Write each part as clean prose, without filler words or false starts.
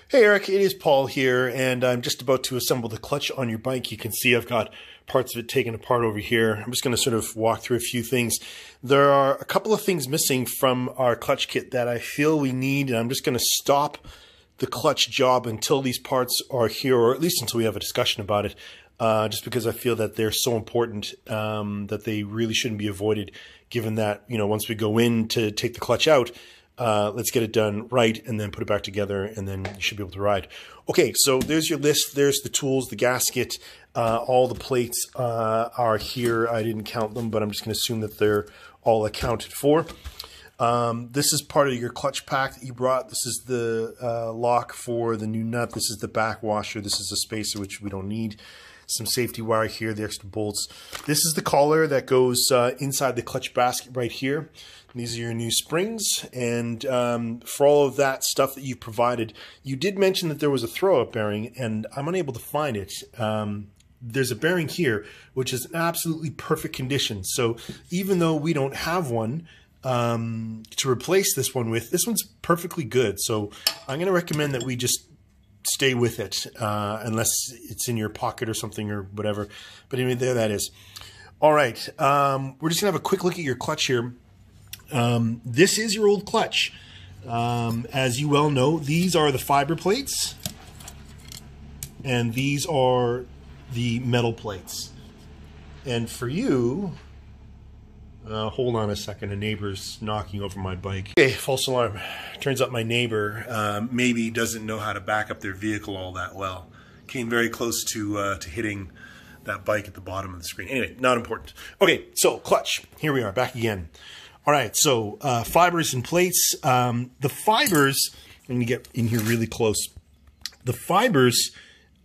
Hey Eric, it is Paul here, and I'm just about to assemble the clutch on your bike. You can see I've got parts of it taken apart over here. I'm just going to sort of walk through a few things. There are a couple of things missing from our clutch kit that I feel we need, and I'm just going to stop the clutch job until these parts are here, or at least until we have a discussion about it, just because I feel that they're so important that they really shouldn't be avoided, given that, you know, once we go in to take the clutch out, let's get it done right and then put it back together, and then you should be able to ride. Okay, so there's your list. There's the tools, the gasket, all the plates are here. I didn't count them, but I'm just going to assume that they're all accounted for. This is part of your clutch pack that you brought. This is the lock for the new nut. This is the back washer. This is a spacer, which we don't need. Some safety wire here, the extra bolts. This is the collar that goes inside the clutch basket right here. These are your new springs, and for all of that stuff that you've provided, you did mention that there was a throw-up bearing, and I'm unable to find it. There's a bearing here, which is in absolutely perfect condition. So even though we don't have one to replace this one with, this one's perfectly good. So I'm going to recommend that we just stay with it, unless it's in your pocket or something or whatever. But anyway, there that is. All right, we're just going to have a quick look at your clutch here. This is your old clutch. As you well know, these are the fiber plates, and these are the metal plates. And for you, hold on a second, a neighbor's knocking over my bike. Okay, false alarm. Turns out my neighbor maybe doesn't know how to back up their vehicle all that well. Came very close to hitting that bike at the bottom of the screen. Anyway, not important. Okay, so clutch. Here we are, back again. All right, so fibers and plates. The fibers, I'm going to get in here really close. The fibers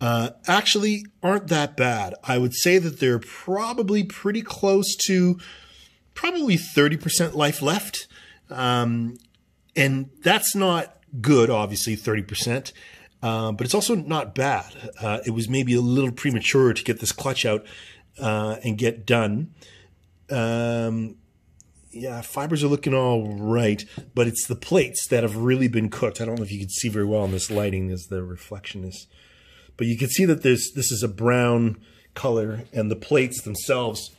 actually aren't that bad. I would say that they're probably pretty close to probably 30% life left. And that's not good, obviously, 30%. But it's also not bad. It was maybe a little premature to get this clutch out and get done. Yeah, fibers are looking all right, but it's the plates that have really been cooked. I don't know if you can see very well in this lighting as the reflection is. But you can see that this is a brown color, and the plates themselves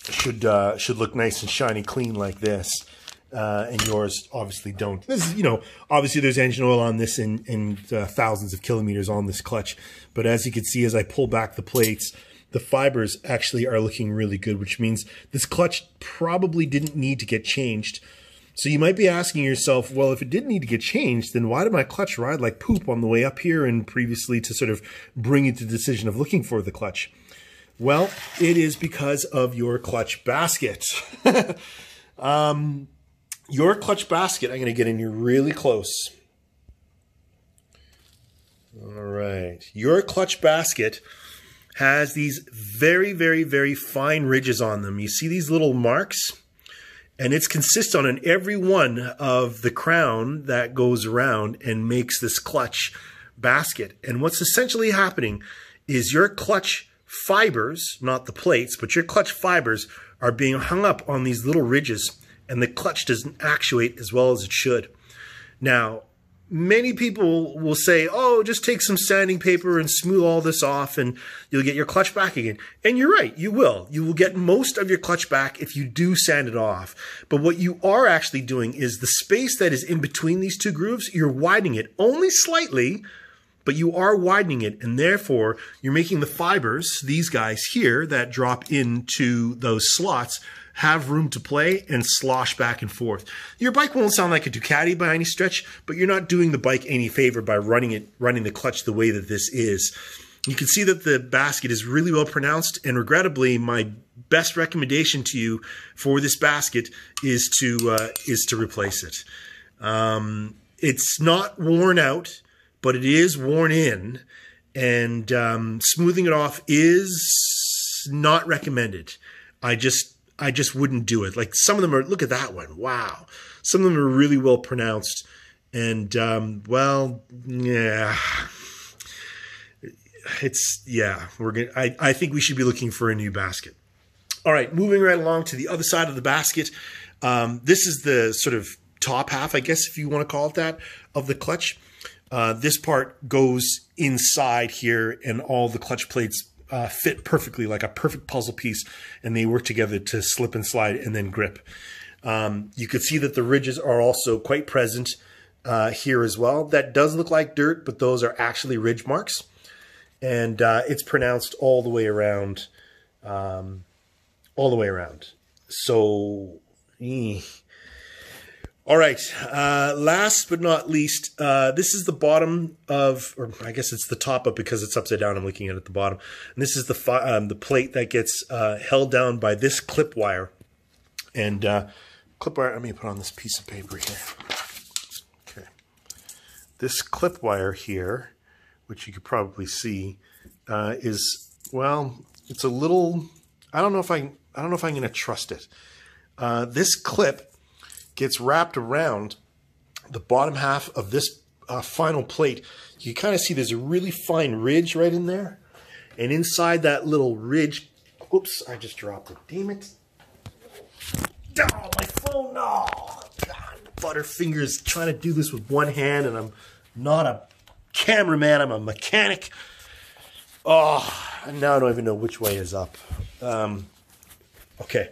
should look nice and shiny clean like this. And yours obviously don't. This is, you know, obviously there's engine oil on this and thousands of kilometers on this clutch. But as you can see, as I pull back the plates, the fibers actually are looking really good, which means this clutch probably didn't need to get changed. So you might be asking yourself, well, if it didn't need to get changed, then why did my clutch ride like poop on the way up here and previously to sort of bring you to the decision of looking for the clutch? Well, it is because of your clutch basket. Your clutch basket, I'm going to get in here really close. All right. Your clutch basket has these very, very, very fine ridges on them. You see these little marks? And it's consistent on every one of the crown that goes around and makes this clutch basket. And what's essentially happening is your clutch fibers, not the plates, but your clutch fibers are being hung up on these little ridges, and the clutch doesn't actuate as well as it should. Now, many people will say, oh, just take some sanding paper and smooth all this off and you'll get your clutch back again. And you're right, you will. You will get most of your clutch back if you do sand it off. But what you are actually doing is the space that is in between these two grooves, you're widening it only slightly, but you are widening it, and therefore you're making the fibers, these guys here that drop into those slots, have room to play and slosh back and forth. Your bike won't sound like a Ducati by any stretch, but you're not doing the bike any favor by running the clutch the way that this is. You can see that the basket is really well pronounced, and regrettably, my best recommendation to you for this basket is to replace it. It's not worn out, but it is worn in, and smoothing it off is not recommended. I just wouldn't do it. Like, some of them are, look at that one. Wow. Some of them are really well pronounced. And, well, yeah. I think we should be looking for a new basket. All right, moving right along to the other side of the basket. This is the sort of top half, I guess, if you want to call it that, of the clutch. This part goes inside here, and all the clutch plates fit perfectly, like a perfect puzzle piece, and they work together to slip and slide and then grip. You could see that the ridges are also quite present here as well. That does look like dirt, but those are actually ridge marks. And it's pronounced all the way around. So, all right. Last but not least, this is the bottom of, or I guess it's the top up because it's upside down. I'm looking at it at the bottom. And this is the plate that gets held down by this clip wire. And clip wire, let me put on this piece of paper here. Okay. This clip wire here, which you could probably see, is, well, it's a little, I don't know if I'm going to trust it. This clip gets wrapped around the bottom half of this final plate. You kind of see there's a really fine ridge right in there. And inside that little ridge, whoops, I just dropped it. Damn it. Oh, my phone, no. God, Butterfingers trying to do this with one hand, and I'm not a cameraman, I'm a mechanic. Oh, now I don't even know which way is up. Okay.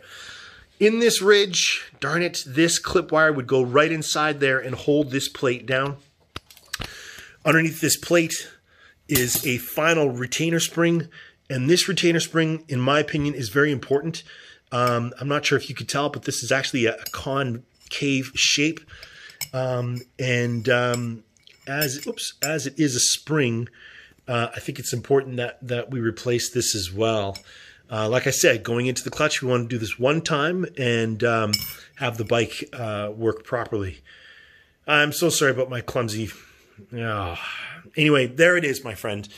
In this ridge, darn it, this clip wire would go right inside there and hold this plate down. Underneath this plate is a final retainer spring, and this retainer spring, in my opinion, is very important. I'm not sure if you could tell, but this is actually a concave shape. As it is a spring, I think it's important that we replace this as well. Like I said, going into the clutch, we want to do this one time and have the bike work properly. I'm so sorry about my clumsy... Anyway, there it is, my friend.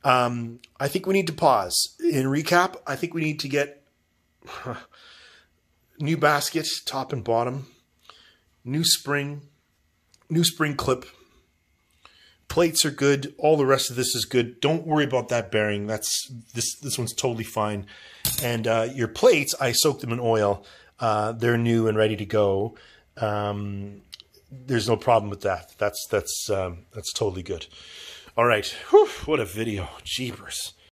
I think we need to pause. In recap, I think we need to get new basket, top and bottom, new spring clip. Plates are good. All the rest of this is good. Don't worry about that bearing. This one's totally fine. And your plates, I soaked them in oil. They're new and ready to go. There's no problem with that. That's totally good. All right. Whew, what a video. Jeepers.